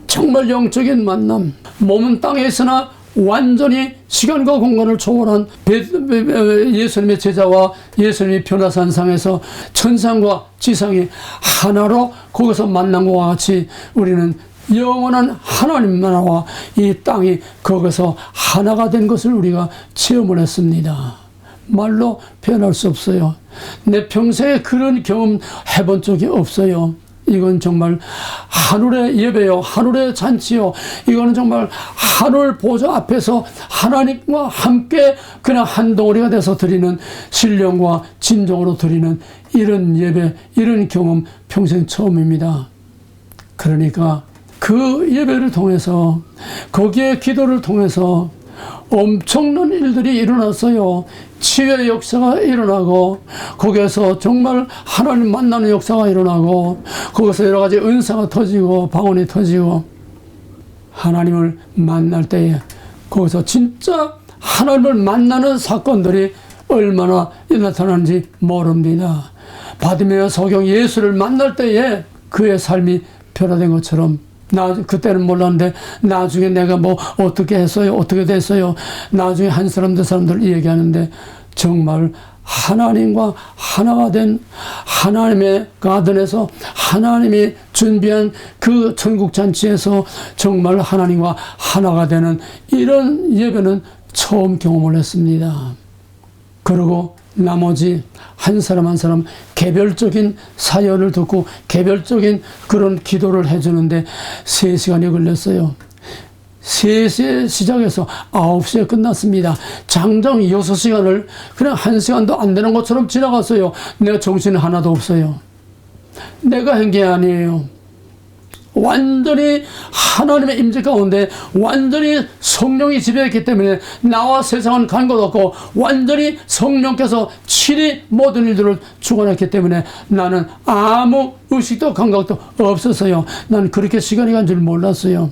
A: 정말 영적인 만남, 몸은 땅에 있으나 완전히 시간과 공간을 초월한 예수님의 제자와 예수님의 변화산상에서 천상과 지상이 하나로 거기서 만난 것과 같이 우리는 영원한 하나님 나라와 이 땅이 거기서 하나가 된 것을 우리가 체험을 했습니다. 말로 표현할 수 없어요. 내 평생에 그런 경험 해본 적이 없어요. 이건 정말 하늘의 예배요, 하늘의 잔치요. 이거는 정말 하늘 보좌 앞에서 하나님과 함께 그냥 한 덩어리가 돼서 드리는 신령과 진정으로 드리는 이런 예배, 이런 경험 평생 처음입니다. 그러니까 그 예배를 통해서 거기에 기도를 통해서 엄청난 일들이 일어났어요. 치유의 역사가 일어나고 거기에서 정말 하나님 만나는 역사가 일어나고 거기서 여러 가지 은사가 터지고 방언이 터지고 하나님을 만날 때에 거기서 진짜 하나님을 만나는 사건들이 얼마나 나타나는지 모릅니다. 바디메오 소경 예수를 만날 때에 그의 삶이 변화된 것처럼 그때는 몰랐는데 나중에 내가 뭐 어떻게 했어요, 어떻게 됐어요, 나중에 한 사람들 얘기하는데 정말 하나님과 하나가 된 하나님의 가든에서 하나님이 준비한 그 천국 잔치에서 정말 하나님과 하나가 되는 이런 예배는 처음 경험을 했습니다. 그리고 나머지 한 사람 한 사람 개별적인 사연을 듣고 개별적인 그런 기도를 해주는데 3시간이 걸렸어요. 3시에 시작해서 9시에 끝났습니다. 장정 6시간을 그냥 1시간도 안 되는 것처럼 지나갔어요. 내가 정신 하나도 없어요. 내가 한 게 아니에요. 완전히 하나님의 임재 가운데 완전히 성령이 지배했기 때문에 나와 세상은 간 것 없고 완전히 성령께서 친히 모든 일들을 주관했기 때문에 나는 아무 의식도 감각도 없었어요. 난 그렇게 시간이 간 줄 몰랐어요.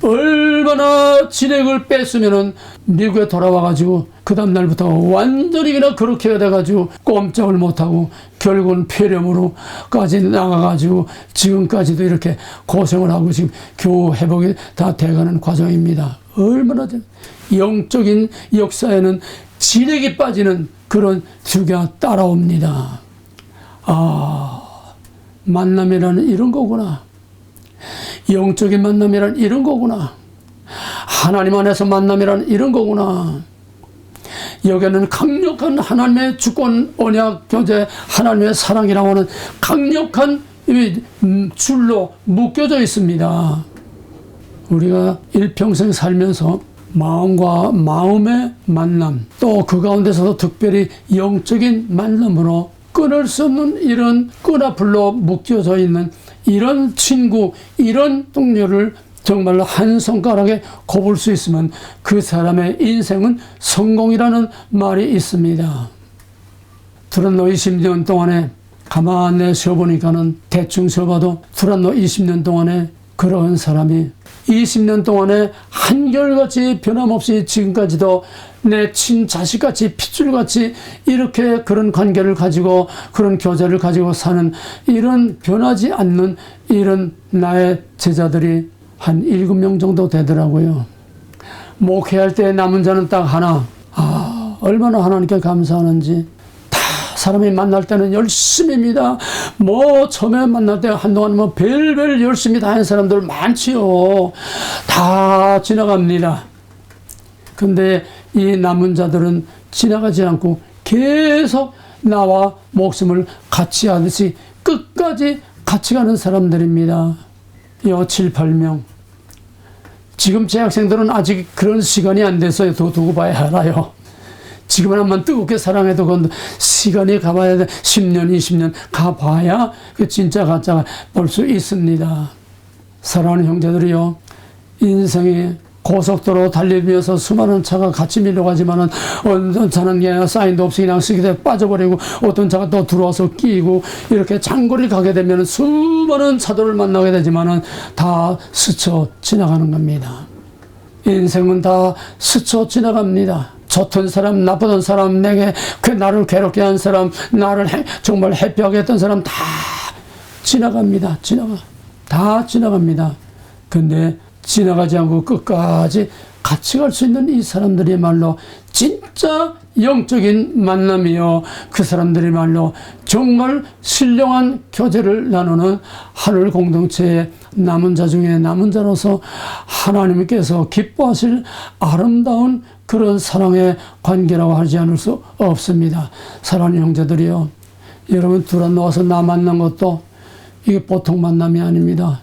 A: 얼마나 진액을 뺐으면은 미국에 돌아와가지고 그 다음 날부터 완전히 그냥 그렇게 돼가지고 꼼짝을 못하고 결국은 폐렴으로까지 나가가지고 지금까지도 이렇게 고생을 하고 지금 겨우 회복이 다 돼가는 과정입니다. 얼마나 영적인 역사에는 진액이 빠지는 그런 주가 따라옵니다. 만남이라는 이런 거구나. 영적인 만남이란 이런 거구나. 하나님 안에서 만남이란 이런 거구나. 여기에는 강력한 하나님의 주권, 언약, 교제, 하나님의 사랑이라고 하는 강력한 줄로 묶여져 있습니다. 우리가 일평생 살면서 마음과 마음의 만남, 또 그 가운데서도 특별히 영적인 만남으로 끊을 수 없는 이런 끈앞으로 묶여져 있는 이런 친구, 이런 동료를 정말로 한 손가락에 꼽을 수 있으면 그 사람의 인생은 성공이라는 말이 있습니다. 두란노 20년 동안에 가만히 쉬어보니까는 대충 쉬어봐도 두란노 20년 동안에 그런 사람이 20년 동안에 한결같이 변함없이 지금까지도 내 친자식같이 핏줄같이 이렇게 그런 관계를 가지고 그런 교제를 가지고 사는 이런 변하지 않는 이런 나의 제자들이 한 7명 정도 되더라고요. 목회할 때 남은 자는 딱 하나. 얼마나 하나님께 감사하는지. 다 사람이 만날 때는 열심입니다. 처음에 만날 때 한동안 별별 열심히 다 하는 사람들 많지요. 다 지나갑니다. 근데 이 남은 자들은 지나가지 않고 계속 나와 목숨을 같이 하듯이 끝까지 같이 가는 사람들입니다. 7, 8명. 지금 제 학생들은 아직 그런 시간이 안 돼서 더 두고 봐야 알아요. 지금은 한번 뜨겁게 사랑해도 그건 시간이 가봐야 돼. 10년, 20년 가봐야 그 진짜 가짜가 볼 수 있습니다. 사랑하는 형제들이요. 인생이 고속도로 달리면서 수많은 차가 같이 밀려가지만은 어떤 차는 그냥 사인도 없이 그냥 쓰기대 빠져버리고 어떤 차가 또 들어와서 끼고 이렇게 장거리 가게 되면 수많은 차들을 만나게 되지만은 다 스쳐 지나가는 겁니다. 인생은 다 스쳐 지나갑니다. 좋던 사람, 나쁘던 사람, 내게 나를 괴롭게 한 사람, 나를 정말 해피하게 했던 사람 다 지나갑니다. 다 지나갑니다. 근데 지나가지 않고 끝까지 같이 갈 수 있는 이 사람들이야말로 진짜 영적인 만남이요. 그 사람들이야말로 정말 신령한 교제를 나누는 하늘 공동체의 남은 자 중에 남은 자로서 하나님께서 기뻐하실 아름다운 그런 사랑의 관계라고 하지 않을 수 없습니다. 사랑하는 형제들이요. 여러분 두란노 와서 나 만난 것도 이게 보통 만남이 아닙니다.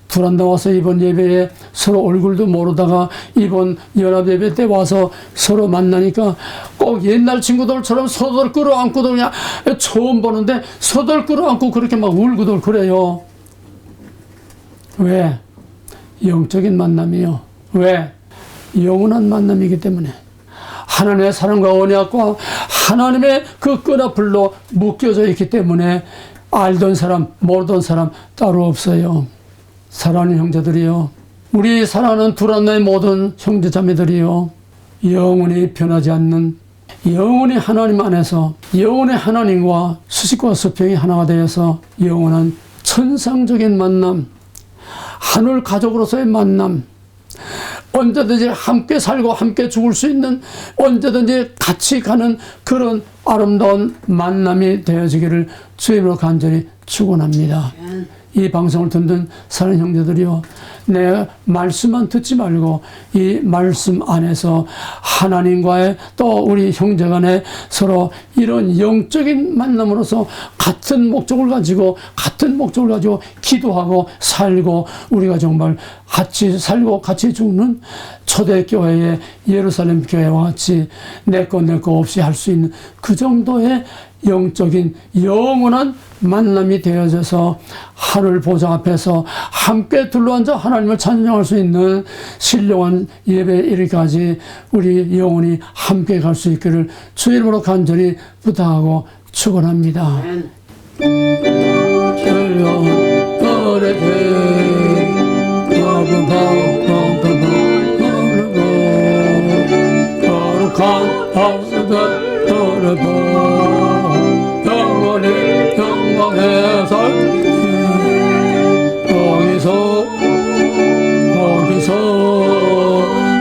A: 두란노 와서 이번 예배에 서로 얼굴도 모르다가 이번 연합예배 때 와서 서로 만나니까 꼭 옛날 친구들처럼 서들 끌어안고도 그냥 처음 보는데 서들 끌어안고 그렇게 막 울고들 그래요. 왜? 영적인 만남이요. 왜? 영원한 만남이기 때문에 하나님의 사랑과 언약과 하나님의 그 끈앞으로 묶여져 있기 때문에 알던 사람, 모르던 사람 따로 없어요. 사랑하는 형제들이요. 우리 사랑하는 두란노의 모든 형제자매들이요. 영원히 변하지 않는 영원히 하나님 안에서 영원히 하나님과 수식과 수평이 하나가 되어서 영원한 천상적인 만남, 하늘 가족으로서의 만남, 언제든지 함께 살고 함께 죽을 수 있는 언제든지 같이 가는 그런 아름다운 만남이 되어지기를 주님으로 간절히 축원합니다. 이 방송을 듣는 사랑하는 형제들이요. 내 말씀만 듣지 말고 이 말씀 안에서 하나님과의 또 우리 형제간에 서로 이런 영적인 만남으로서 같은 목적을 가지고 기도하고 살고 우리가 정말 같이 살고 같이 죽는 초대교회의 예루살렘 교회와 같이 내 거 없이 할 수 있는 그 정도의 영적인 영원한 만남이 되어져서 하늘 보좌 앞에서 함께 둘러앉아 하나님을 찬양할 수 있는 신령한 예배 이르기까지 우리 영원히 함께 갈 수 있기를 주의 이름으로 간절히 부탁하고 축원합니다. 영광의 거기서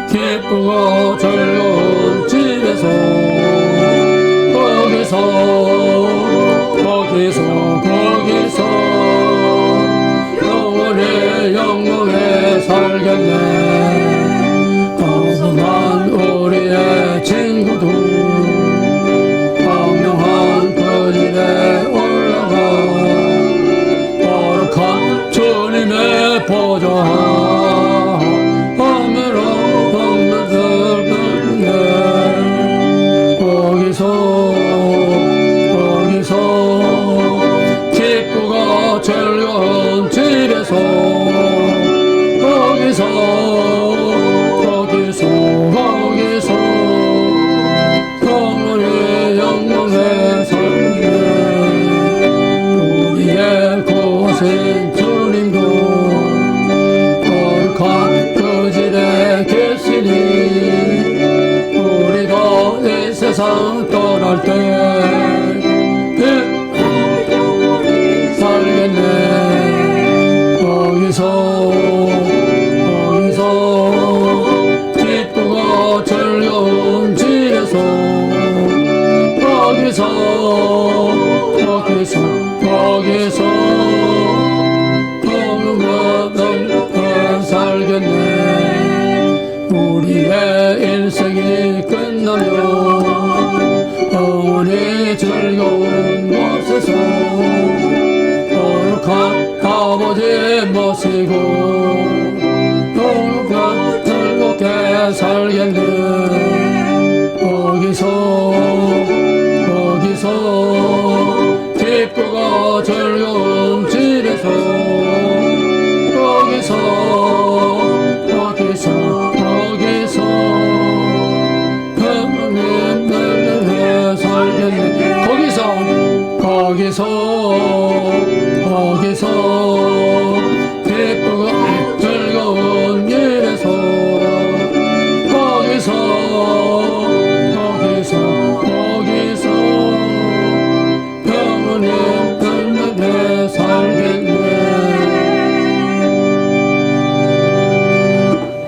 A: 기쁘고 즐거운 집에서 거기서 영원에 살겠네. 거룩한 우리의 친구들, 광명한 세상 떠날 때 살겠네. 거기서 기쁘고 즐거운 집에서 거기서 건강하게 살겠네. 우리의 인생이 끝나면 영원히 즐거운 곳에서 거룩한 아버지 모시고 거룩한 즐겁게 살겠네. 거기서 기쁘고 즐거운 집에서 거기서 평안히 살겠네. 거기서